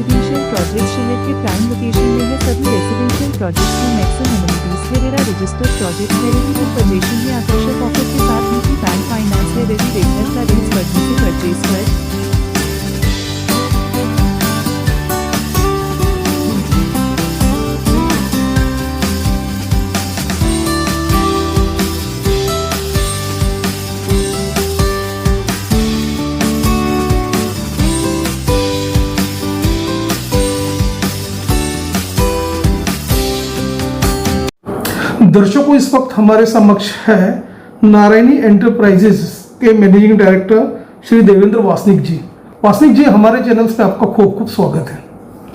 Residential project शहर के prime location में है। सभी रेसिडेंशियल प्रोजेक्ट में मैक्सिमम एमिनिटीज है। रेरा रजिस्टर्ड प्रोजेक्ट है। रेडी पोजीशन में आकर्षक ऑफर के साथ नीति बैंक फाइनेंस है। रेडी रेंटल का रेंज बढ़ने से परचेज कर दर्शकों, इस वक्त हमारे समक्ष है नारायणी एंटरप्राइजेस के मैनेजिंग डायरेक्टर श्री देवेंद्र वासनिक जी। वासनिक जी, हमारे चैनल्स पे आपका खूब खूब स्वागत है।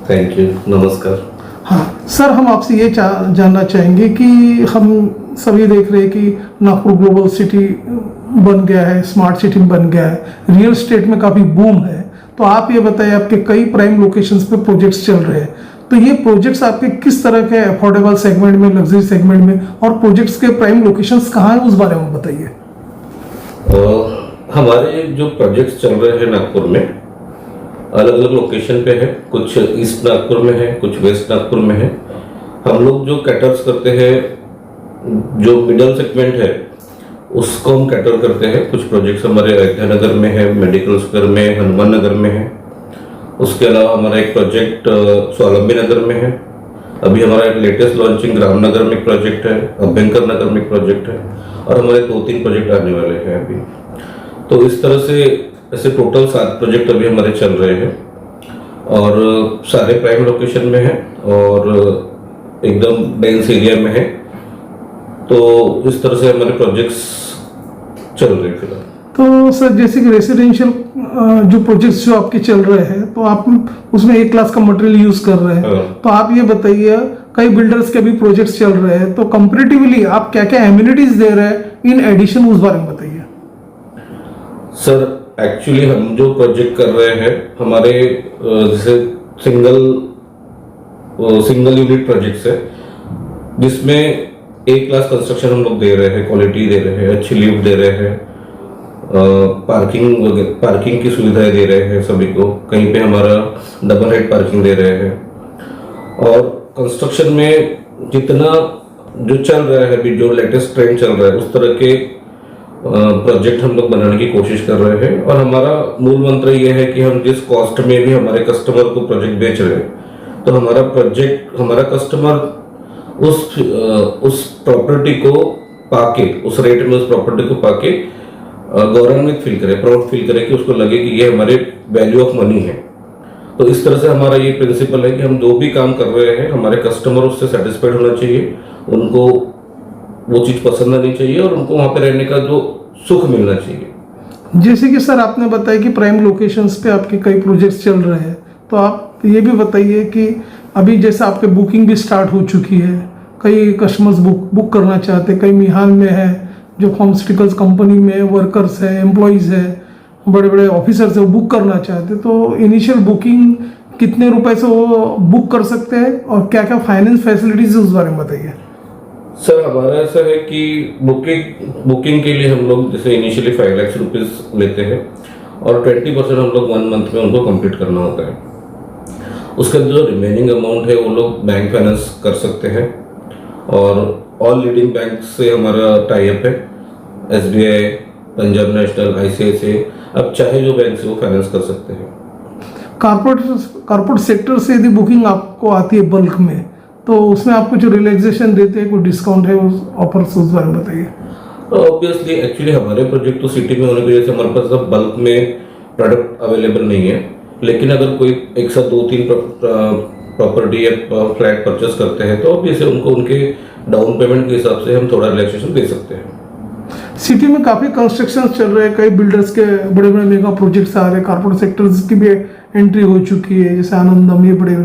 थैंक यू, नमस्कार। हाँ सर, हम आपसे ये जानना चाहेंगे कि हम सभी देख रहे हैं कि नागपुर ग्लोबल सिटी बन गया है, स्मार्ट सिटी बन गया है, रियल एस्टेट में काफ़ी बूम है। तो आप ये बताइए, आपके कई प्राइम लोकेशंस पे प्रोजेक्ट्स चल रहे हैं, तो ये प्रोजेक्ट्स आपके किस तरह के अफोर्डेबल सेगमेंट में, लग्जरी सेगमेंट में, और प्रोजेक्ट्स के प्राइम लोकेशंस कहाँ हैं, उस बारे में बताइए। हमारे जो प्रोजेक्ट्स चल रहे हैं नागपुर में अलग अलग लोकेशन पे है। कुछ ईस्ट नागपुर में है, कुछ वेस्ट नागपुर में है। हम लोग जो कैटर्स करते हैं, जो मिडल सेगमेंट है उसको हम कैटर करते हैं। कुछ प्रोजेक्ट्स हमारे अयोध्या नगर में है, मेडिकल स्क्वायर में, हनुमान नगर में है। उसके अलावा हमारा एक प्रोजेक्ट स्वावलंबी नगर में है। अभी हमारा एक लेटेस्ट लॉन्चिंग रामनगर में एक प्रोजेक्ट है, अभ्यंकर नगर में एक प्रोजेक्ट है, और हमारे 2-3 प्रोजेक्ट आने वाले हैं अभी। तो इस तरह से ऐसे टोटल 7 प्रोजेक्ट अभी हमारे चल रहे हैं, और सारे प्राइम लोकेशन में है और एकदम डेंस एरिया में है। तो इस तरह से हमारे प्रोजेक्ट्स चल रहे हैं फिलहाल। तो सर, जैसे कि रेसिडेंशियल जो प्रोजेक्ट्स जो आपके चल रहे हैं, तो आप उसमें A क्लास का मटेरियल यूज कर रहे हैं। तो आप ये बताइए, कई बिल्डर्स के भी प्रोजेक्ट्स चल रहे हैं, तो कंपैरेटिवली आप क्या क्या एमिनिटीज दे रहे हैं इन एडिशन, उस बारे में बताइए। सर, एक्चुअली हम जो प्रोजेक्ट कर रहे हैं हमारे जैसे सिंगल यूनिट प्रोजेक्ट्स है, जिसमें A क्लास कंस्ट्रक्शन हम लोग दे रहे हैं, क्वालिटी दे रहे हैं, अच्छी लिफ्ट दे रहे हैं, पार्किंग की सुविधाएं दे रहे हैं सभी को। कहीं पे हमारा डबल हेड पार्किंग दे रहे हैं, और कंस्ट्रक्शन में जितना जो चल रहा है अभी, जो लेटेस्ट ट्रेंड चल रहा है, उस तरह के प्रोजेक्ट हम लोग बनाने की कोशिश कर रहे हैं। और हमारा मूल मंत्र ये है कि हम जिस कॉस्ट में भी हमारे कस्टमर को प्रोजेक्ट बेच रहे हैं, तो हमारा कस्टमर उस प्रॉपर्टी को पाके, उस रेट में उस प्रॉपर्टी को पाके गौरवान्वित फील करे, प्राउड फील करे, कि उसको लगे कि ये हमारे वैल्यू ऑफ मनी है। तो इस तरह से हमारा ये प्रिंसिपल है कि हम जो भी काम कर रहे हैं, हमारे कस्टमर उससे सेटिस्फाइड होना चाहिए, उनको वो चीज़ पसंद आनी चाहिए, और उनको वहाँ पे रहने का जो सुख मिलना चाहिए। जैसे कि सर आपने बताया कि प्राइम लोकेशंस पे आपके कई प्रोजेक्ट्स चल रहे हैं, तो आप ये भी बताइए कि अभी जैसे आपके बुकिंग भी स्टार्ट हो चुकी है, कई कस्टमर्स बुक करना चाहते हैं, कई मिहान में है, जो फार्मास्यूटिकल्स कंपनी में वर्कर्स है, एम्प्लॉयज़ है, बड़े बड़े ऑफिसर्स है, वो बुक करना चाहते हैं। तो इनिशियल बुकिंग कितने रुपए से वो बुक कर सकते हैं, और क्या क्या फाइनेंस फैसिलिटीज है, उस बारे में बताइए। सर, हमारा ऐसा है कि बुकिंग के लिए हम लोग जैसे इनिशियली 5 लाख रुपीज़ लेते हैं, और 20% हम लोग 1 मंथ में उनको कंप्लीट करना होता है। उसका जो रिमेनिंग अमाउंट है वो लोग बैंक फाइनेंस कर सकते हैं, और ऑल लीडिंग बैंक से हमारा टाई अप है, SBI, पंजाब नेशनल, ICICI, अब चाहे जो बैंक से वो फाइनेंस कर सकते हैं। कॉर्पोरेट सेक्टर से यदि बुकिंग आपको आती है बल्क में, तो उसमें आपको जो रिलैक्सेशन देते हैं, कोई डिस्काउंट है, उस ऑफर से उस बारे में बताइए। ऑब्वियसली एक्चुअली हमारे प्रोजेक्ट तो सिटी में होने की वजह से हमारे पास अब बल्क में प्रोडक्ट अवेलेबल नहीं है, लेकिन अगर कोई एक साथ 2-3 प्रॉपर्टी या फ्लैट परचेस करते हैं, तो ऑब्वियसली उनको उनके डाउन पेमेंट के हिसाब से हम थोड़ा रिलैक्सेशन दे सकते हैं। सिटी में काफ़ी कंस्ट्रक्शन चल रहे हैं, कई बिल्डर्स के बड़े बड़े मेगा प्रोजेक्ट्स आ रहे हैं, कॉर्पोरेट सेक्टर्स की भी एंट्री हो चुकी है, जैसे आनंदम, ये बड़े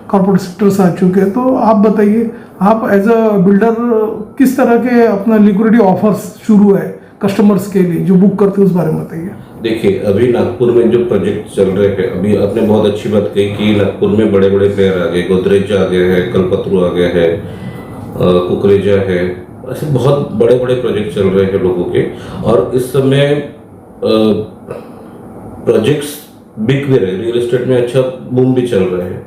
कॉर्पोरेट सेक्टर्स आ चुके हैं। तो आप बताइए, आप एज अ बिल्डर किस तरह के अपना लिक्विडिटी ऑफर्स शुरू है कस्टमर्स के लिए जो बुक करते हैं, उस बारे में बताइए। देखिए, अभी नागपुर में जो प्रोजेक्ट चल रहे हैं, अभी आपने बहुत अच्छी बात कही कि नागपुर में बड़े बड़े प्लेयर आ गए, गोदरेज आ गया है, कल्पतरू आ गया है, कुकरेजा है, ऐसे बहुत बड़े बड़े प्रोजेक्ट चल रहे हैं लोगों के। और इस समय प्रोजेक्ट्स बिक भी रहे, रियल एस्टेट में अच्छा बूम भी चल रहा है,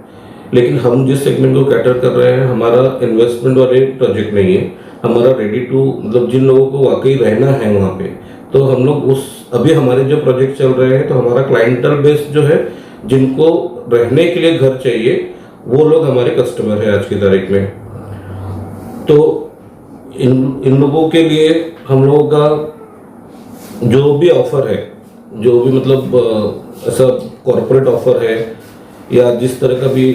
लेकिन हम जिस सेगमेंट को कैटर कर रहे हैं, हमारा इन्वेस्टमेंट वाले प्रोजेक्ट नहीं है, हमारा रेडी टू, मतलब जिन लोगों को वाकई रहना है वहाँ पे, तो हम लोग उस, अभी हमारे जो प्रोजेक्ट चल रहे हैं तो हमारा क्लाइंटल बेस जो है, जिनको रहने के लिए घर चाहिए, वो लोग हमारे कस्टमर है आज की तारीख में। तो इन लोगों के लिए हम लोगों का जो भी ऑफर है, जो भी मतलब ऐसा कॉर्पोरेट ऑफर है या जिस तरह का भी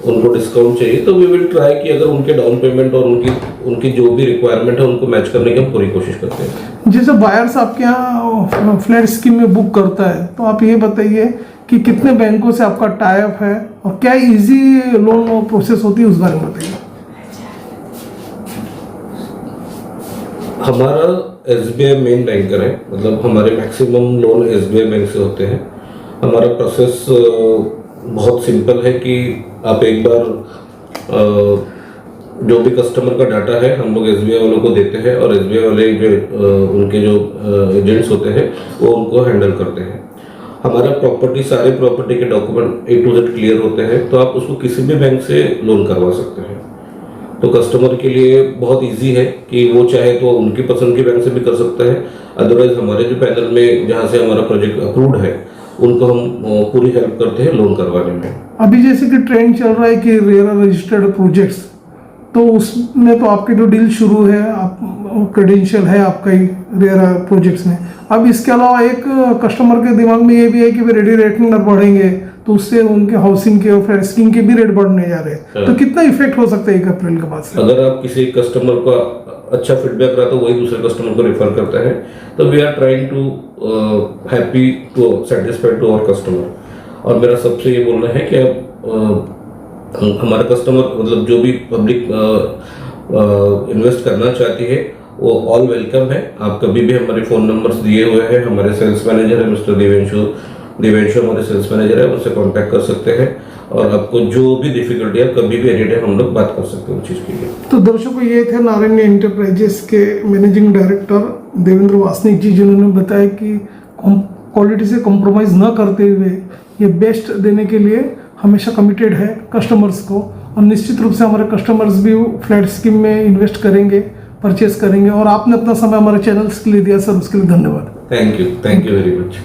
उनको डिस्काउंट चाहिए, तो वी विल ट्राई कि अगर उनके डाउन पेमेंट और उनकी जो भी रिक्वायरमेंट है उनको मैच करने की हम पूरी कोशिश करते हैं। जैसे बायर्स आपके यहाँ फ्लैट स्कीम में बुक करता है, तो आप ये बताइए कि कितने बैंकों से आपका टाई अप है और क्या इजी लोन प्रोसेस होती है, उस बारे में बताइए। हमारा SBI मेन बैंकर है, मतलब हमारे मैक्सिमम लोन SBI बैंक से होते हैं। हमारा प्रोसेस बहुत सिंपल है कि आप एक बार जो भी कस्टमर का डाटा है हम लोग SBI वालों को देते हैं, और SBI वाले जो उनके जो एजेंट्स होते हैं वो उनको हैंडल करते हैं। हमारा प्रॉपर्टी, सारे प्रॉपर्टी के document A to Z clear होते हैं, तो आप उसको किसी भी बैंक से लोन करवा सकते हैं। तो कस्टमर के लिए बहुत इजी है कि वो चाहे तो उनकी पसंद के बैंक से भी कर सकता है, अदरवाइज हमारे जो पैनल में जहाँ से हमारा प्रोजेक्ट अप्रूव्ड है उनको हम पूरी हेल्प करते हैं लोन करवाने में। अभी जैसे कि ट्रेंड चल रहा है कि रेरा रजिस्टर्ड प्रोजेक्ट्स, तो उसमें तो आपकी जो डील शुरू है, आप क्रेडेंशियल है आपका ही रेरा प्रोजेक्ट्स में। अब इसके अलावा एक कस्टमर के दिमाग में ये भी है कि वे रेडी रेटिंग बढ़ेंगे तो उससे उनके हाउसिंग के और फ्लैट स्कीम के भी रेट बढ़ने जा रहे हैं, तो कितना इफेक्ट हो सकता है 1 अप्रैल के बाद से? अगर आप किसी कस्टमर का अच्छा फीडबैक रहा तो वही दूसरे कस्टमर को रेफर करता है, तो we are trying to happy to satisfied to our customer. और मेरा सबसे ये बोलना है कि आप हमारा कस्टमर, मतलब जो भी पब्लिक इन्वेस्ट करना चाहती है वो ऑल वेलकम है। आप कभी भी हमारे फ़ोन नंबर्स दिए हुए हैं, हमारे सेल्स मैनेजर है मिस्टर देवेंशु हमारे सेल्स मैनेजर है, उनसे कांटेक्ट कर सकते हैं, और आपको जो भी डिफिकल्टी है कभी भी एनी टाइम हम लोग बात कर सकते हैं उस चीज़ के लिए। तो दर्शकों, ये थे नारायणी एंटरप्राइजेस के मैनेजिंग डायरेक्टर देवेंद्र वासनिक जी, जिन्होंने बताया कि क्वालिटी से कॉम्प्रोमाइज़ न करते हुए ये बेस्ट देने के लिए हमेशा कमिटेड है कस्टमर्स को, और निश्चित रूप से हमारे कस्टमर्स भी फ्लैट स्कीम में इन्वेस्ट करेंगे, परचेस करेंगे। और आपने अपना समय हमारे चैनल्स के लिए दिया सर, उसके लिए धन्यवाद। Thank you very much.